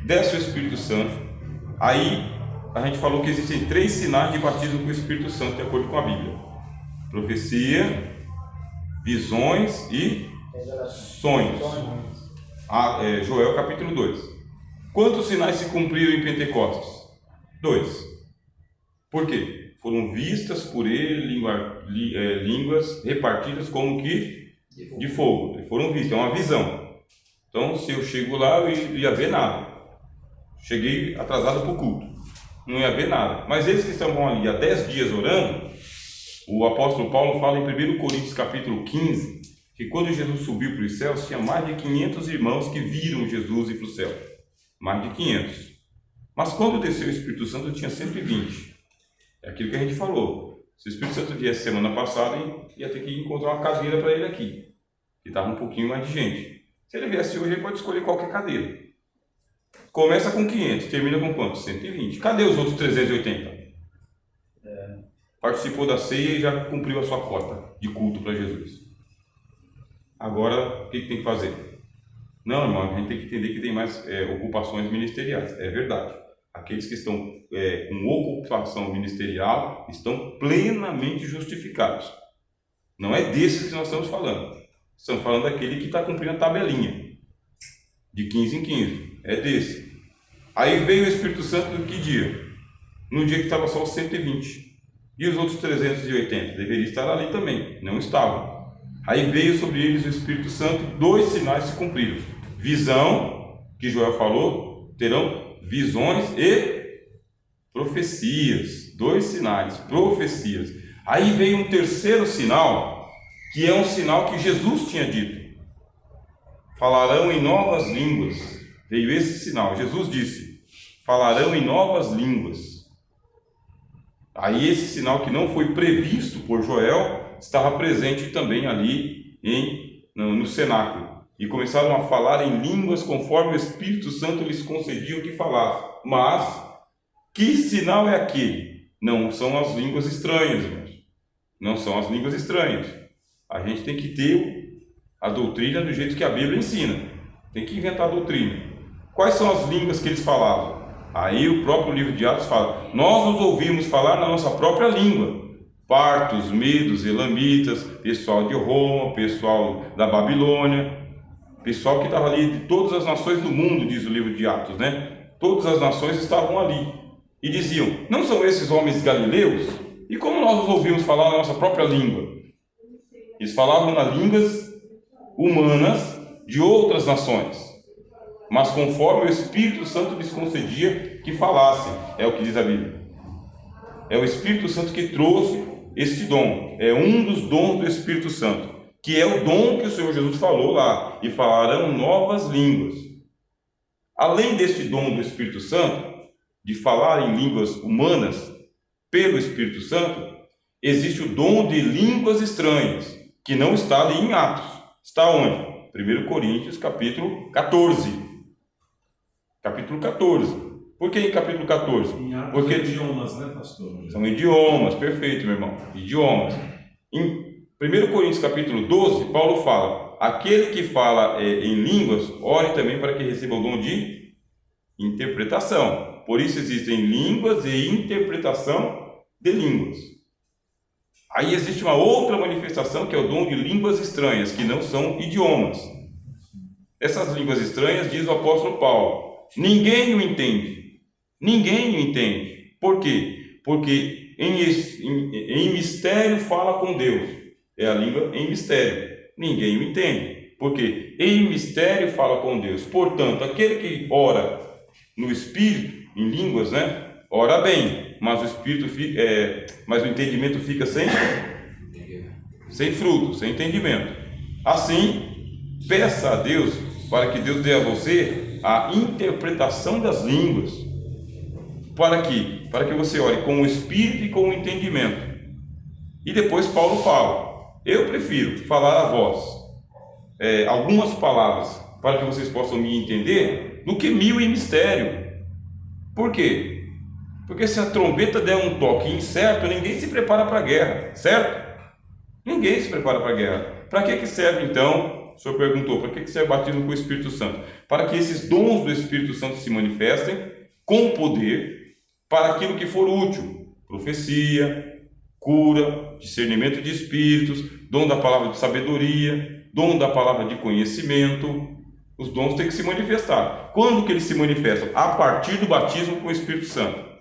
desce o Espírito Santo. Aí a gente falou que existem 3 sinais de batismo com o Espírito Santo, de acordo com a Bíblia: profecia, visões e sonhos. Joel capítulo 2. Quantos sinais se cumpriram em Pentecostes? 2. Por quê? Foram vistas por ele línguas repartidas como que de fogo. Foram vistas, é uma visão. Então, se eu chego lá, eu ia ver nada. Cheguei atrasado para o culto, não ia ver nada. Mas eles que estavam ali há 10 dias orando, o apóstolo Paulo fala em 1 Coríntios capítulo 15, que quando Jesus subiu para os céus, tinha mais de 500 irmãos que viram Jesus ir para o céu. Mais de 500. Mas quando desceu o Espírito Santo, tinha 120. É aquilo que a gente falou. Se o Espírito Santo viesse semana passada, ia ter que encontrar uma cadeira para ele aqui, que estava um pouquinho mais de gente. Se ele viesse hoje, ele pode escolher qualquer cadeira. Começa com 500, termina com quanto? 120. Cadê os outros 380? Participou da ceia e já cumpriu a sua cota de culto para Jesus. Agora, o que tem que fazer? Não, irmão, a gente tem que entender que tem mais ocupações ministeriais. É verdade. Aqueles que estão com ocupação ministerial estão plenamente justificados. Não é desses que nós estamos falando. Estamos falando daquele que está cumprindo a tabelinha de 15 em 15. É desse. Aí veio o Espírito Santo no que dia? No dia que estava só os 120. E os outros 380? Deveria estar ali também. Não estavam. Aí veio sobre eles o Espírito Santo, 2 sinais se cumpriram. Visão, que Joel falou, terão visões e profecias. 2 sinais, profecias. Aí veio um terceiro sinal, que é um sinal que Jesus tinha dito: falarão em novas línguas. Veio esse sinal. Jesus disse: falarão em novas línguas. Aí esse sinal que não foi previsto por Joel estava presente também ali no cenáculo. E começaram a falar em línguas conforme o Espírito Santo lhes concedia o que falassem. Mas que sinal é aquele? Não são as línguas estranhas, irmãos. Não são as línguas estranhas. A gente tem que ter a doutrina do jeito que a Bíblia ensina. Tem que inventar a doutrina. Quais são as línguas que eles falavam? Aí o próprio livro de Atos fala: nós os ouvimos falar na nossa própria língua. Partos, medos, elamitas, pessoal de Roma, pessoal da Babilônia, pessoal que estava ali de todas as nações do mundo, diz o livro de Atos, né? Todas as nações estavam ali e diziam: não são esses homens galileus? E como nós os ouvimos falar na nossa própria língua? Eles falavam nas línguas humanas de outras nações, mas conforme o Espírito Santo lhes concedia que falassem. É o que diz a Bíblia. É o Espírito Santo que trouxe este dom. É um dos dons do Espírito Santo, que é o dom que o Senhor Jesus falou lá: e falarão novas línguas. Além deste dom do Espírito Santo, de falar em línguas humanas pelo Espírito Santo, existe o dom de línguas estranhas, que não está ali em Atos. Está onde? 1 Coríntios capítulo 14. Capítulo 14. Por que em capítulo 14? Porque idiomas, né, pastor? São idiomas, perfeito, meu irmão. Idiomas. Em 1 Coríntios capítulo 12, Paulo fala: aquele que fala em línguas, ore também para que receba o dom de interpretação. Por isso existem línguas e interpretação de línguas. Aí existe uma outra manifestação, que é o dom de línguas estranhas, que não são idiomas. Essas línguas estranhas, diz o apóstolo Paulo, ninguém o entende. Ninguém o entende. Por quê? Porque em mistério fala com Deus. É a língua em mistério. Ninguém o entende. Porque em mistério fala com Deus. Portanto, aquele que ora no Espírito, em línguas, né? Ora bem, mas o Espírito mas o entendimento fica sem fruto, sem entendimento. Assim, peça a Deus para que Deus dê a você a interpretação das línguas. Para que você ore com o Espírito e com o entendimento. E depois Paulo fala: eu prefiro falar a vós algumas palavras para que vocês possam me entender, do que 1000 em mistério. Por quê? Porque se a trombeta der um toque incerto, ninguém se prepara para a guerra, certo? Ninguém se prepara para a guerra. Para que serve então o senhor perguntou, para que você é batismo com o Espírito Santo? Para que esses dons do Espírito Santo se manifestem com poder para aquilo que for útil. Profecia, cura, discernimento de espíritos, dom da palavra de sabedoria, dom da palavra de conhecimento. Os dons têm que se manifestar. Quando que eles se manifestam? A partir do batismo com o Espírito Santo.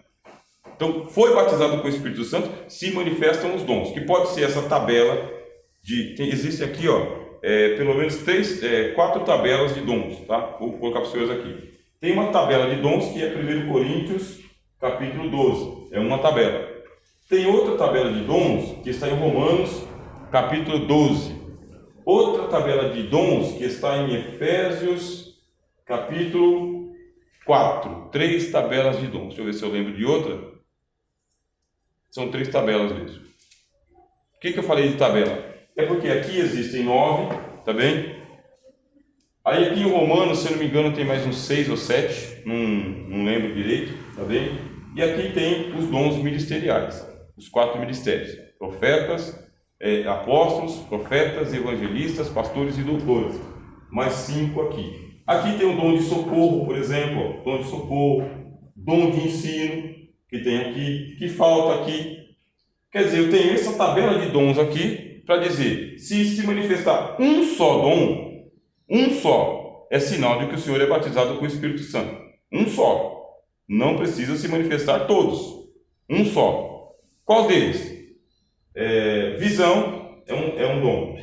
Então, foi batizado com o Espírito Santo, se manifestam os dons, que pode ser essa tabela existe aqui, pelo menos 4 tabelas de dons, tá? Vou colocar para os senhores aqui. Tem uma tabela de dons que é 1 Coríntios, capítulo 12, é uma tabela. Tem outra tabela de dons que está em Romanos, capítulo 12. Outra tabela de dons que está em Efésios, capítulo 4. 3 tabelas de dons. Deixa eu ver se eu lembro de outra. São 3 tabelas mesmo. O que eu falei de tabela? É porque aqui existem 9, tá bem? Aí aqui em Romanos, se eu não me engano, tem mais uns 6 ou 7, não lembro direito, tá bem? E aqui tem os dons ministeriais, os 4 ministérios: profetas, apóstolos, profetas, evangelistas, pastores e doutores. Mais 5 aqui. Aqui tem o dom de socorro, por exemplo, dom de socorro, dom de ensino, que tem aqui, que falta aqui. Quer dizer, eu tenho essa tabela de dons aqui para dizer, se manifestar um só dom, um só, é sinal de que o senhor é batizado com o Espírito Santo. Um só. Não precisa se manifestar todos. Um só. Qual deles? Visão é um dom.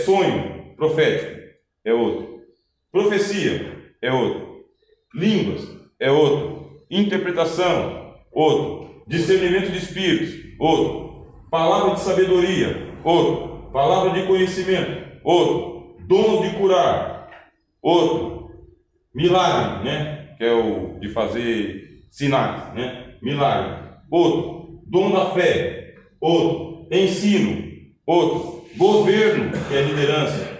Sonho profético é outro. Profecia é outro. Línguas é outro. Interpretação, outro. Discernimento de espíritos, outro. Palavra de sabedoria, outro. Palavra de conhecimento, outro. Dons de curar, outro. Milagre, né? Que é o de fazer sinais, né? Milagre, outro. Dom da fé, outro. Ensino, outro. Governo, que é liderança,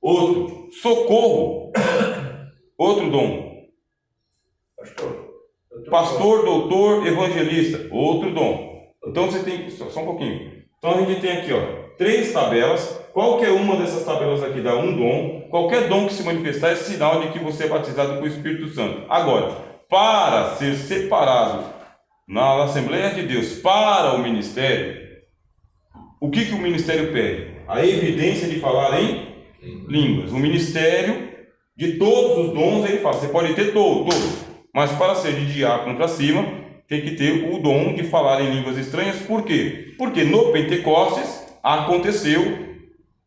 outro. Socorro, outro dom. Pastor, doutor, evangelista, outro dom. Então você tem, só um pouquinho. Então a gente tem aqui, 3 tabelas. Qualquer uma dessas tabelas aqui dá um dom. Qualquer dom que se manifestar é sinal de que você é batizado com o Espírito Santo. Agora, para ser separado na Assembleia de Deus para o ministério, o que o ministério pede? A evidência de falar em línguas. O ministério de todos os dons ele fala. Você pode ter todos, mas para ser de diácono para cima, tem que ter o dom de falar em línguas estranhas. Por quê? Porque no Pentecostes aconteceu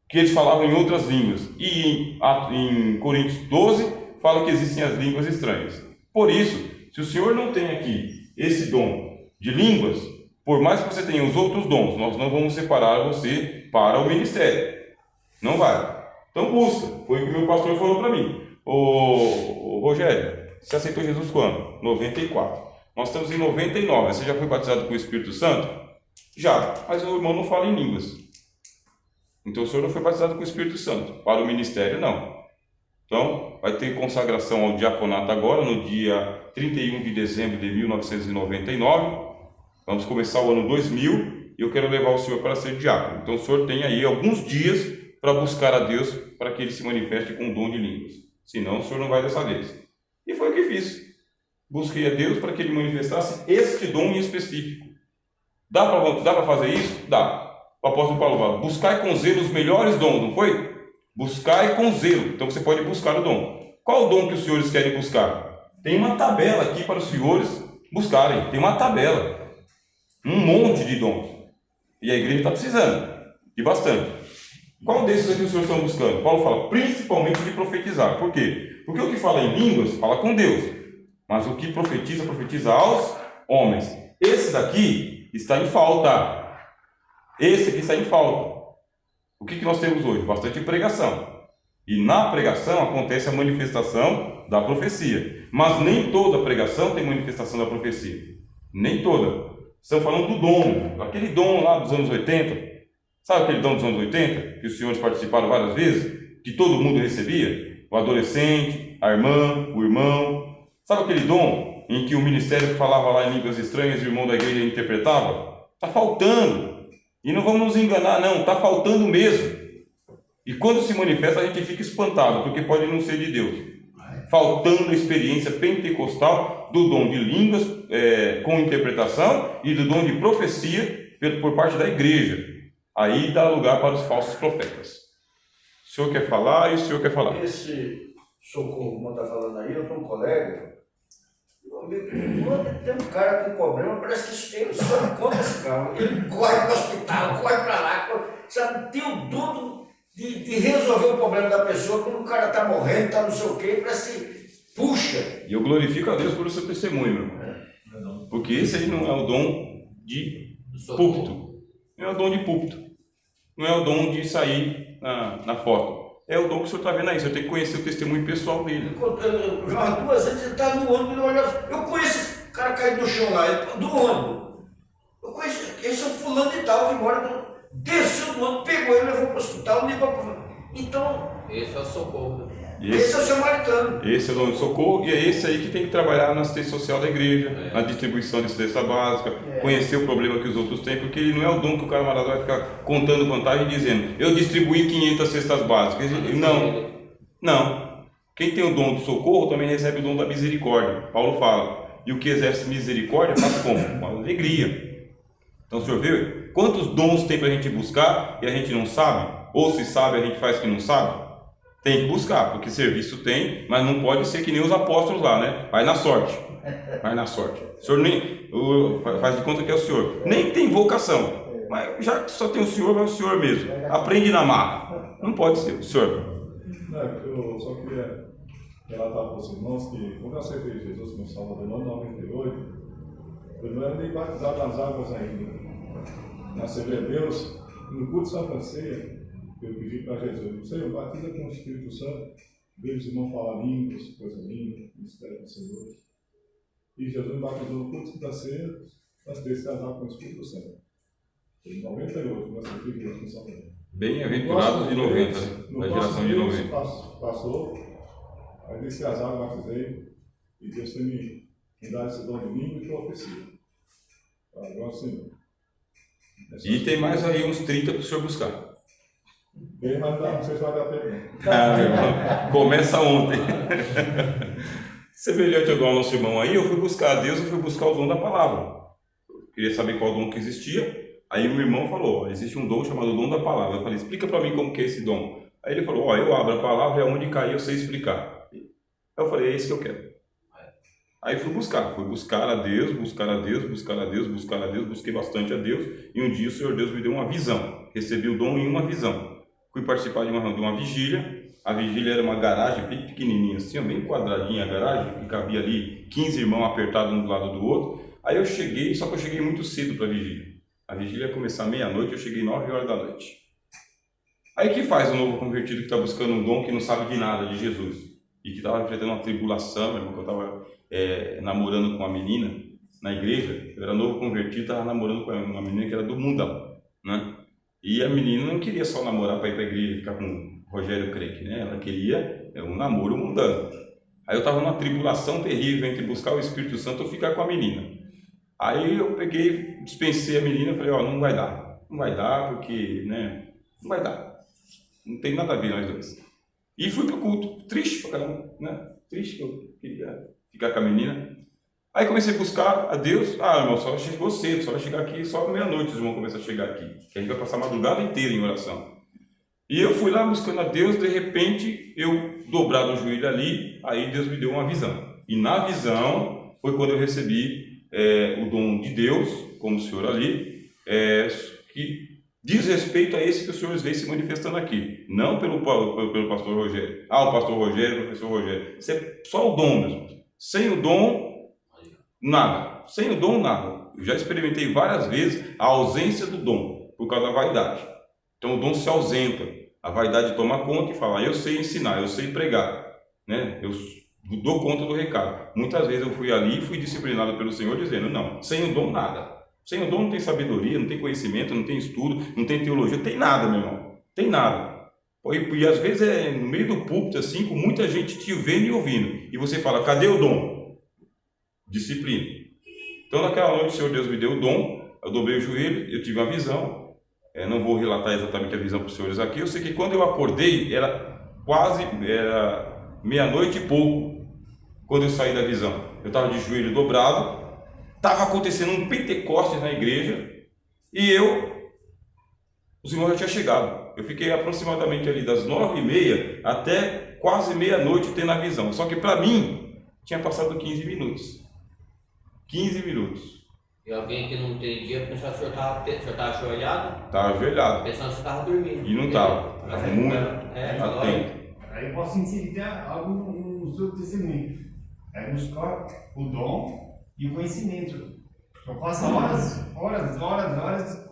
que eles falavam em outras línguas. E em Coríntios 12 fala que existem as línguas estranhas. Por isso, se o senhor não tem aqui esse dom de línguas, por mais que você tenha os outros dons, nós não vamos separar você para o ministério. Não vai. Então busca. Foi o que o meu pastor falou para mim. Ô Rogério, você aceitou Jesus quando? 94. Nós estamos em 99. Você já foi batizado com o Espírito Santo? Já, mas o irmão não fala em línguas. Então o senhor não foi batizado com o Espírito Santo. Para o ministério, não. Então, vai ter consagração ao diaconato agora, no dia 31 de dezembro de 1999. Vamos começar o ano 2000 e eu quero levar o senhor para ser diácono. Então o senhor tem aí alguns dias para buscar a Deus para que ele se manifeste com o dom de línguas. Senão o senhor não vai dessa vez. E foi o que fiz. Busquei a Deus para que ele manifestasse este dom em específico. Dá para fazer isso? Dá. O apóstolo Paulo fala, buscai com zelo os melhores dons, não foi? Buscai com zelo. Então você pode buscar o dom. Qual o dom que os senhores querem buscar? Tem uma tabela aqui para os senhores buscarem. Tem uma tabela. Um monte de dons. E a igreja está precisando de bastante. Qual desses aqui os senhores estão buscando? Paulo fala, principalmente de profetizar. Por quê? Porque o que fala em línguas, fala com Deus. Mas o que profetiza, profetiza aos homens. Esse daqui está em falta. Esse aqui está em falta. O que nós temos hoje? Bastante pregação. E na pregação acontece a manifestação da profecia. Mas nem toda pregação tem manifestação da profecia. Nem toda. Estamos falando do dom. Aquele dom lá dos anos 80. Sabe aquele dom dos anos 80? Que os senhores participaram várias vezes? Que todo mundo recebia? O adolescente, a irmã, o irmão. Sabe aquele dom em que o ministério falava lá em línguas estranhas e o irmão da igreja interpretava? Está faltando. E não vamos nos enganar, não. Está faltando mesmo. E quando se manifesta, a gente fica espantado, porque pode não ser de Deus. Faltando a experiência pentecostal do dom de línguas com interpretação e do dom de profecia por parte da igreja. Aí dá lugar para os falsos profetas. O senhor quer falar e o senhor quer falar. Esse Socorro, como está falando aí, eu tenho um colega, quando tem um cara com problema, parece que ele só não conta esse cara. Ele corre para o hospital, corre para lá, sabe? Tem o dom de resolver o problema da pessoa, quando o cara está morrendo, está não sei o quê, parece que puxa. E eu glorifico a Deus por seu testemunho, meu irmão. Porque esse aí não é o dom de púlpito. Não é o dom de púlpito. Não é o dom de sair na foto. É o dom que o senhor está vendo aí. O senhor tem que conhecer o testemunho pessoal dele. Já 2 vezes ele está no ônibus, eu conheço esse cara caído no chão lá, do ônibus. Eu conheço, esse é o fulano de tal, que mora, desceu do ônibus, pegou ele, levou para o hospital, levou para... Então... Esse é o Socorro. Esse é o samaritano. Esse é o dom de socorro e é esse aí que tem que trabalhar na assistência social da igreja, na distribuição de cesta básica, conhecer o problema que os outros têm, porque ele não é o dom que o camarada vai ficar contando vantagem e dizendo, eu distribuí 500 cestas básicas. Não. Quem tem o dom do socorro também recebe o dom da misericórdia. Paulo fala, e o que exerce misericórdia faz como? Com alegria. Então o senhor vê quantos dons tem para a gente buscar e a gente não sabe? Ou se sabe a gente faz que não sabe? Tem que buscar, porque serviço tem, mas não pode ser que nem os apóstolos lá, né? Vai na sorte. Vai na sorte. O senhor nem faz de conta que é o senhor. Nem tem vocação. Mas já que só tem o senhor, vai o senhor mesmo. Aprende na marra. Não pode ser. O senhor. Não, eu só queria relatar para os irmãos que quando eu aceitei Jesus como Salvador no ano 98, eu não era nem batizado nas águas ainda. Na Assembleia de Deus, no culto de Santa Ceia, eu pedi para Jesus, Senhor, batiza com o Espírito Santo, vejo os irmãos falar línguas, coisa linda, mistério do Senhor. E Jesus me batizou no culto da ceia, nós três casados com o Espírito Santo. Em 98, nós aceitei Jesus com Salvador. Bem-aventurados de 90, da geração de 90. Passou, aí desse casal eu batizei, e Deus tem me dado esse dom de língua e profecia. Agora sim. E tem mais aí uns 30 para o senhor buscar. Bem, mas não sei se vai dar tempo. Meu irmão, começa ontem. Semelhante igual ao nosso irmão aí, eu fui buscar a Deus, eu fui buscar o dom da palavra. Eu queria saber qual dom que existia. Aí o meu irmão falou, existe um dom chamado dom da palavra. Eu falei, explica para mim como que é esse dom. Aí ele falou, eu abro a palavra e aonde cair eu sei explicar. Aí eu falei, é isso que eu quero. Aí fui buscar a Deus, busquei bastante a Deus, e um dia o Senhor Deus me deu uma visão, recebi o dom em uma visão. Fui participar de uma vigília, a vigília era uma garagem bem pequenininha assim, bem quadradinha a garagem, que cabia ali 15 irmãos apertados um do lado do outro. Aí eu cheguei, só que eu cheguei muito cedo para a vigília. A vigília ia começar meia-noite, eu cheguei 9 horas da noite. Aí que faz o novo convertido que está buscando um dom que não sabe de nada de Jesus, e que estava enfrentando uma tribulação, meu irmão, que eu estava namorando com uma menina na igreja, eu era novo convertido, estava namorando com uma menina que era do mundão, né? E a menina não queria só namorar para ir para a igreja e ficar com o Rogério Craig, né? Ela queria um namoro mundano. Aí eu estava numa tribulação terrível entre buscar o Espírito Santo ou ficar com a menina. Aí eu peguei, dispensei a menina e falei, não vai dar porque, né, não vai dar, não tem nada a ver nós dois. E fui pro culto, triste pra caramba, né? Triste que eu queria ficar com a menina. Aí comecei a buscar a Deus. Irmão, só chegou cedo, só vai chegar aqui só meia-noite, os irmãos começam a chegar aqui, que a gente vai passar a madrugada inteira em oração. E eu fui lá buscando a Deus, de repente, eu dobrado o joelho ali, aí Deus me deu uma visão. E na visão foi quando eu recebi o dom de Deus, como o senhor ali, que diz respeito a esse que o senhor vem se manifestando aqui, não pelo pastor Rogério. O pastor Rogério, o professor Rogério. Isso é só o dom mesmo. Sem o dom, nada. Sem o dom, nada. Eu já experimentei várias vezes a ausência do dom, por causa da vaidade. Então o dom se ausenta. A vaidade toma conta e fala, eu sei ensinar, eu sei pregar, né? Eu dou conta do recado. Muitas vezes eu fui ali e fui disciplinado pelo Senhor dizendo, não, sem o dom, nada. Sem o dom não tem sabedoria, não tem conhecimento, não tem estudo, não tem teologia, não tem nada, meu irmão. Tem nada. E às vezes no meio do púlpito, assim, com muita gente te vendo e ouvindo. E você fala, cadê o dom? Disciplina. Então naquela noite o Senhor Deus me deu o dom, eu dobrei o joelho, eu tive uma visão. não vou relatar exatamente a visão para os senhores aqui. Eu sei que quando eu acordei, era meia-noite e pouco, quando eu saí da visão. Eu estava de joelho dobrado, estava acontecendo um Pentecostes na igreja, e os irmãos já tinham chegado. Eu fiquei aproximadamente ali das 9h30 até quase meia-noite tendo a visão. Só que para mim, tinha passado 15 minutos. 15 minutos. E alguém que não entendia pensava que o senhor estava ajoelhado? Estava ajoelhado. Pensando que você estava dormindo. E não estava. Estava muito falou aí. atento. Aí eu posso inserir algo no seu testemunho. É buscar o dom e o conhecimento. Eu passo horas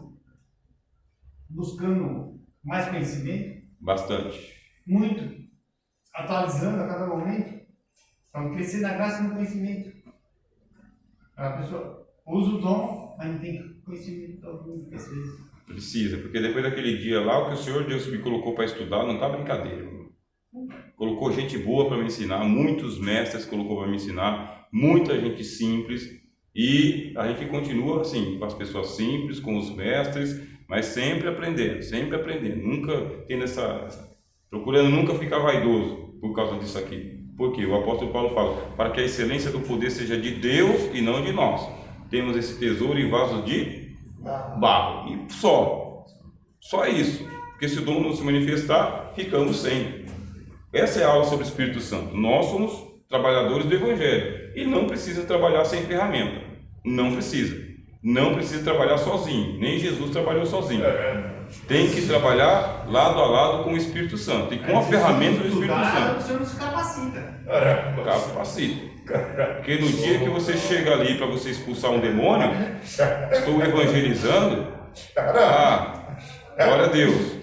buscando mais conhecimento, Bastante. muito, atualizando a cada momento, para crescer na graça e no conhecimento. A pessoa usa o dom, mas não tem conhecimento algum, às vezes. Precisa, porque depois daquele dia lá, o que o Senhor Deus me colocou para estudar não está brincadeira. Irmão. Colocou gente boa para me ensinar, muitos mestres colocou para me ensinar, muita gente simples, e a gente continua assim, com as pessoas simples, com os mestres, mas sempre aprendendo, nunca tendo procurando nunca ficar vaidoso por causa disso aqui. Porque o apóstolo Paulo fala, para que a excelência do poder seja de Deus e não de nós. Temos esse tesouro em vaso de barro, e só isso, porque se o dom não se manifestar, ficamos sem. Essa é a aula sobre o Espírito Santo. Nós somos trabalhadores do Evangelho e não precisa trabalhar sem ferramenta, não precisa trabalhar sozinho, nem Jesus trabalhou sozinho. Tem que trabalhar lado a lado com o Espírito Santo e com a ferramenta do Espírito Santo. Você não se capacita. Capacita. Porque no dia que você chega ali para você expulsar um demônio, estou evangelizando, glória a Deus.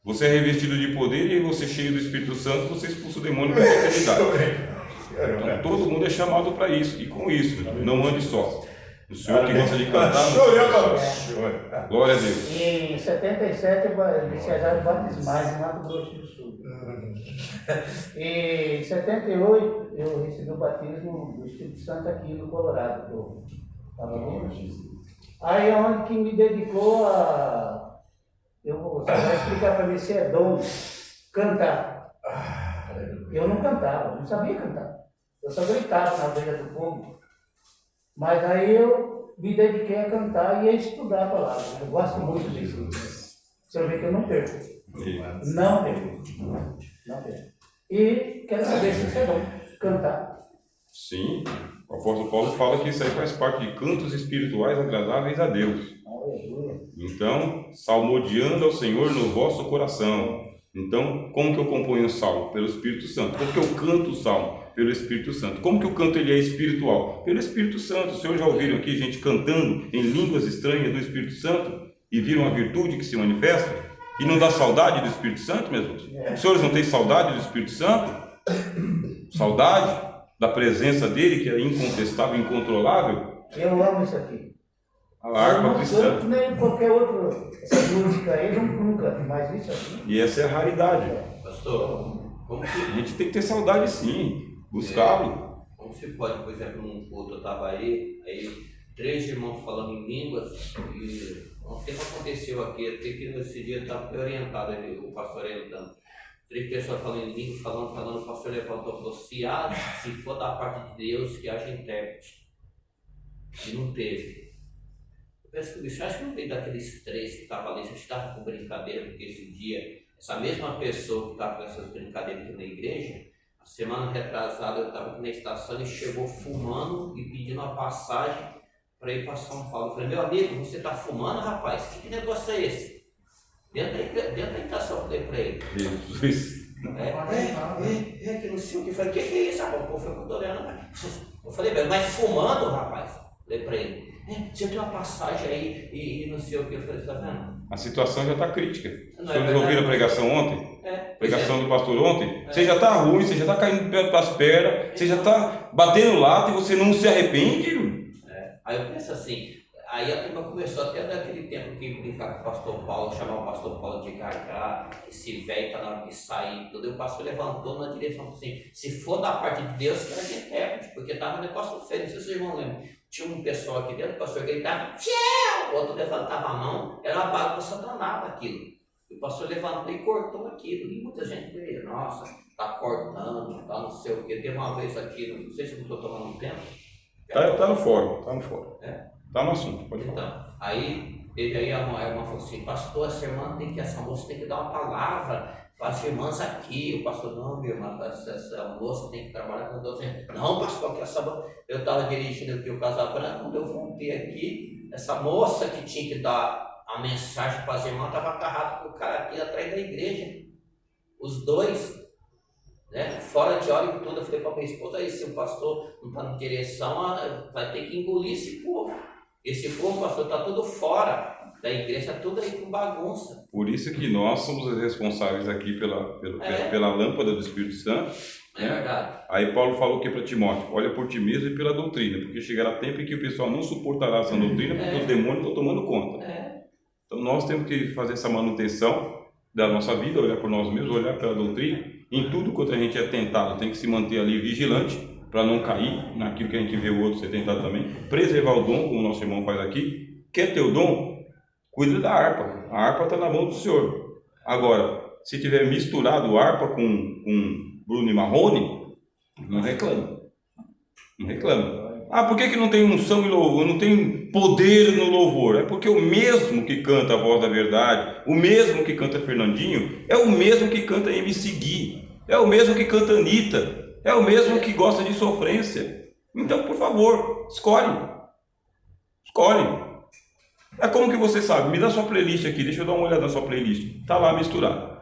Você é revestido de poder e você cheio do Espírito Santo, você expulsa o demônio com facilidade. Então todo mundo é chamado para isso, e com isso, não ande só. O senhor que gosta de cantar, glória a Deus. Em 77 eu desci as águas batismais em Mato Grosso do Sul. E em 78 eu recebi o batismo do Espírito Santo aqui no Colorado. Que eu estava vendo. Aí é onde que me dedicou a... Você vai explicar para mim se é dom cantar. Eu não cantava, não sabia cantar. Eu só gritava na beira do fogo. Mas aí eu me dediquei a cantar e a estudar a palavra. Eu gosto muito disso. Você vê que eu não perco. Não perco. E quero saber se isso é bom, cantar. Sim, o apóstolo Paulo fala que isso aí faz parte de cantos espirituais agradáveis a Deus. Então, salmodiando ao Senhor no vosso coração. Então, como que eu componho o salmo? Pelo Espírito Santo. Como que eu canto o salmo? Pelo Espírito Santo. Como que o canto ele é espiritual? Pelo Espírito Santo. Os senhores já ouviram aqui gente cantando em línguas estranhas do Espírito Santo? E viram a virtude que se manifesta? E não dá saudade do Espírito Santo, meus irmãos? Os senhores não têm saudade do Espírito Santo? Saudade da presença dele, que é incontestável, incontrolável? Eu amo isso aqui. A harpa cristã. Nem qualquer outra música aí, nunca, mas isso aqui. E essa é a raridade. Pastor, como que... A gente tem que ter saudade sim, buscá-lo. Como se pode, por exemplo, num culto eu estava aí 3 irmãos falando em línguas, e o tempo aconteceu aqui, até que esse dia estava orientado, o pastor orientando. 3 pessoas falando em línguas, falando, o pastor levantou e falou, se for da parte de Deus, que haja intérprete. E não teve. Eu penso que o bicho, acho que não veio daqueles 3 que estavam ali, você estava com brincadeira, porque esse dia, essa mesma pessoa que estava com essas brincadeiras aqui na igreja, a semana retrasada eu estava aqui na estação e chegou fumando e pedindo uma passagem para ir para São Paulo. Eu falei, meu amigo, você está fumando, rapaz? Que negócio é esse? Dentro da estação eu falei para ele. Jesus. Que não sei o que. Eu falei, que é isso, rapaz? Pô, foi com o Doriano. Eu falei, mas fumando, rapaz? Falei para ele, você tem uma passagem aí e não sei o que. Eu falei, tá vendo? A situação já está crítica. Não Vocês ouviram a pregação ontem? Pregação do pastor ontem? Você já está ruim, você já está caindo pelas pernas, você já está batendo lata e você não se arrepende? Aí eu penso assim, aí a turma começou até daquele tempo que brincar com o pastor Paulo, chamar o pastor Paulo de Gagá, esse velho tá na hora de sair, tudo. E o pastor levantou na direção assim, se for da parte de Deus, que era de intérprete, porque estava um negócio feio, não sei se vocês vão lembrar. tinha um pessoal aqui dentro, o pastor gritava, tchau! O outro levantava a mão, era uma bagunça danada aquilo. O pastor levantou e cortou aquilo. E muita gente veio, nossa, tá cortando, tá não sei o quê. Teve uma vez aqui, não sei se eu estou tomando um tempo. Tá no fórum, tá no fórum. É. Tá no assunto, pode falar. Então, aí teve aí a irmã falou assim, pastor, essa moça tem que dar uma palavra para as irmãs aqui. O pastor, não, minha irmã, essa moça tem que trabalhar com Deus. Não, pastor, que eu estava dirigindo aqui o Casa Branca, quando eu voltei aqui, essa moça que tinha que dar a mensagem para as irmãs estava agarrada com o cara aqui atrás da igreja. Os dois, né, fora de hora e tudo. Eu falei para minha esposa, aí se o pastor não está na direção, vai ter que engolir esse povo. Esse povo, pastor, está tudo fora da igreja, tudo aí com bagunça. Por isso que nós somos os responsáveis aqui pela lâmpada do Espírito Santo. É verdade. Aí Paulo falou que para Timóteo, olha por ti mesmo e pela doutrina, porque chegará tempo em que o pessoal não suportará essa doutrina, porque os demônios estão tomando conta. Então nós temos que fazer essa manutenção da nossa vida, olhar por nós mesmos, olhar pela doutrina. Em tudo quanto a gente é tentado, tem que se manter ali vigilante, para não cair naquilo que a gente vê o outro ser tentado também. Preservar o dom, como o nosso irmão faz aqui. Quer ter o dom? Cuida da harpa. A harpa está na mão do Senhor. Agora, se tiver misturado harpa com Bruno e Marrone, não reclama. Não reclama. Ah, por que não tem unção e louvor? Não tem poder no louvor? É porque o mesmo que canta a Voz da Verdade, o mesmo que canta Fernandinho, é o mesmo que canta MC Gui, é o mesmo que canta Anitta, é o mesmo que gosta de sofrência. Então, por favor, escolhe. É como que você sabe? Me dá sua playlist aqui, deixa eu dar uma olhada na sua playlist. Está lá misturado.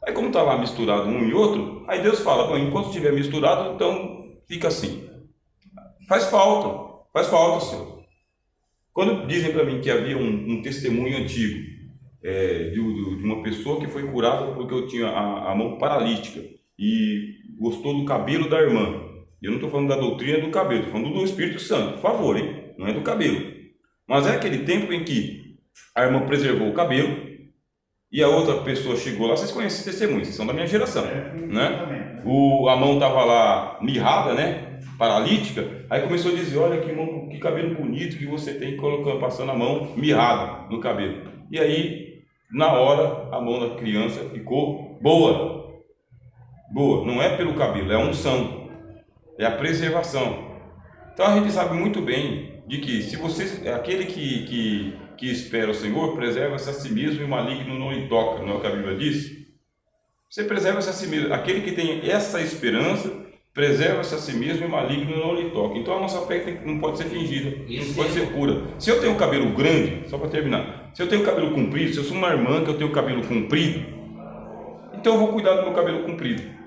Aí como está lá misturado um e outro, aí Deus fala, bom, enquanto estiver misturado, então fica assim. Faz falta, Senhor. Quando dizem para mim que havia um testemunho antigo de uma pessoa que foi curada porque eu tinha a mão paralítica e gostou do cabelo da irmã. Eu não estou falando da doutrina do cabelo, estou falando do Espírito Santo, por favor, hein? Não é do cabelo. Mas é aquele tempo em que a irmã preservou o cabelo e a outra pessoa chegou lá. Vocês conhecem esses testemunhos, vocês são da minha geração, né? A mão estava lá mirrada, né? Paralítica. Aí começou a dizer, olha que cabelo bonito que você tem, passando a mão mirrada no cabelo. E aí, na hora, a mão da criança ficou boa. Não é pelo cabelo, é a unção, é a preservação. Então a gente sabe muito bem de que se você, aquele que espera o Senhor, preserva-se a si mesmo e o maligno não lhe toca, não é o que a Bíblia diz? Você preserva-se a si mesmo. Aquele que tem essa esperança, preserva-se a si mesmo e o maligno não lhe toca. Então a nossa fé não pode ser fingida, não pode ser pura. Se eu tenho cabelo grande, só para terminar, se eu tenho cabelo comprido, se eu sou uma irmã que eu tenho cabelo comprido, então eu vou cuidar do meu cabelo comprido.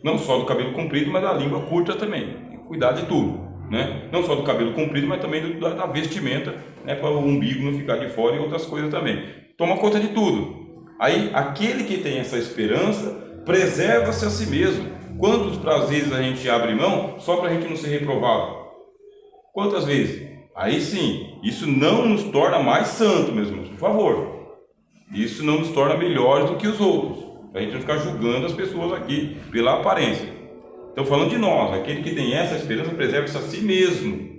Não só do cabelo comprido, mas da língua curta também. Cuidar de tudo, né? Não só do cabelo comprido, mas também da vestimenta, né? Para o umbigo não ficar de fora e outras coisas também. Toma conta de tudo. Aí, aquele que tem essa esperança, preserva-se a si mesmo. Quantos prazeres a gente abre mão só para a gente não ser reprovado? Quantas vezes? Aí sim, isso não nos torna mais santos, meus irmãos, por favor. Isso não nos torna melhores do que os outros. A gente não ficar julgando as pessoas aqui pela aparência. Então, falando de nós, aquele que tem essa esperança, preserva-se a si mesmo.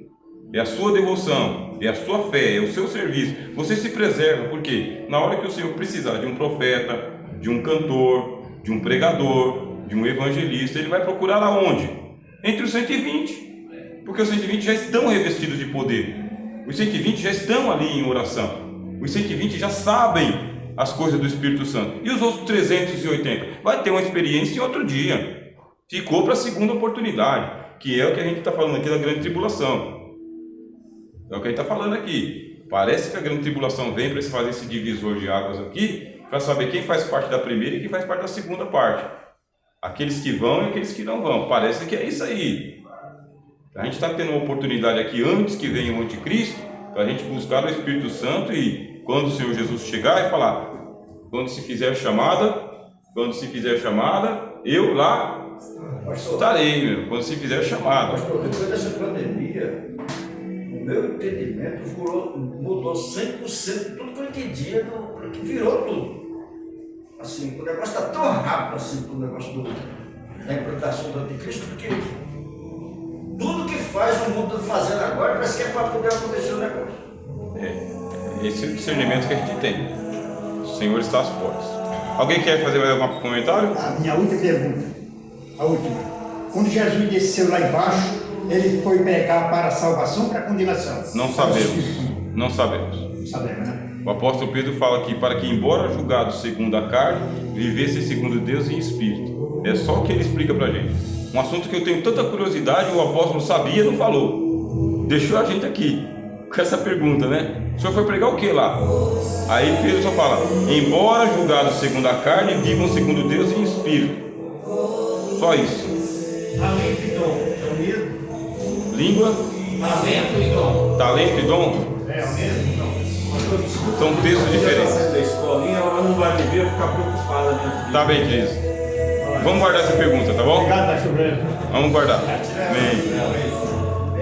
É a sua devoção, é a sua fé, é o seu serviço. Você se preserva, porque na hora que o Senhor precisar de um profeta, de um cantor, de um pregador, de um evangelista, ele vai procurar aonde? Entre os 120. Porque os 120 já estão revestidos de poder. Os 120 já estão ali em oração. Os 120 já sabem as coisas do Espírito Santo. E os outros 380? Vai ter uma experiência em outro dia. Ficou para a segunda oportunidade, que é o que a gente está falando aqui da grande tribulação. É o que a gente está falando aqui. Parece que a grande tribulação vem para fazer esse divisor de águas aqui, para saber quem faz parte da primeira e quem faz parte da segunda parte. Aqueles que vão e aqueles que não vão. Parece que é isso aí. A gente está tendo uma oportunidade aqui antes que venha o anticristo, para a gente buscar o Espírito Santo e quando o Senhor Jesus chegar e falar, quando se fizer chamada, eu lá estarei, meu, quando se fizer chamada. Pastor, depois dessa pandemia, o meu entendimento mudou 100%, tudo que eu entendia, que virou tudo. Assim, o negócio está tão rápido assim, o negócio da implantação do anticristo, porque tudo que faz o mundo está fazendo agora, parece que é para poder acontecer o negócio. Esse é o discernimento que a gente tem. O Senhor está às portas. Alguém quer fazer mais algum comentário? A minha última pergunta, a última. Quando Jesus desceu lá embaixo, ele foi pregar para a salvação ou para a condenação? Não sabemos. Não sabemos. Não sabemos, né? O apóstolo Pedro fala aqui para que, embora julgado segundo a carne, vivesse segundo Deus em espírito. É só o que ele explica para a gente. Um assunto que eu tenho tanta curiosidade, o apóstolo sabia e não falou. Deixou a gente aqui com essa pergunta, né? O senhor foi pregar o que lá? Aí Pedro só fala: embora julgado segundo a carne, vivam segundo Deus em espírito. Só isso. Talento e dom. É o mesmo? Língua, Talento e dom. talento e dom É o mesmo? Não. são textos diferentes. Da escolinha, ela não vai me ver ficar preocupada, minha filha. Tá bem, Cris. Vamos guardar essa pergunta, tá bom? Obrigado, pastor Breno. Vamos guardar. Amém.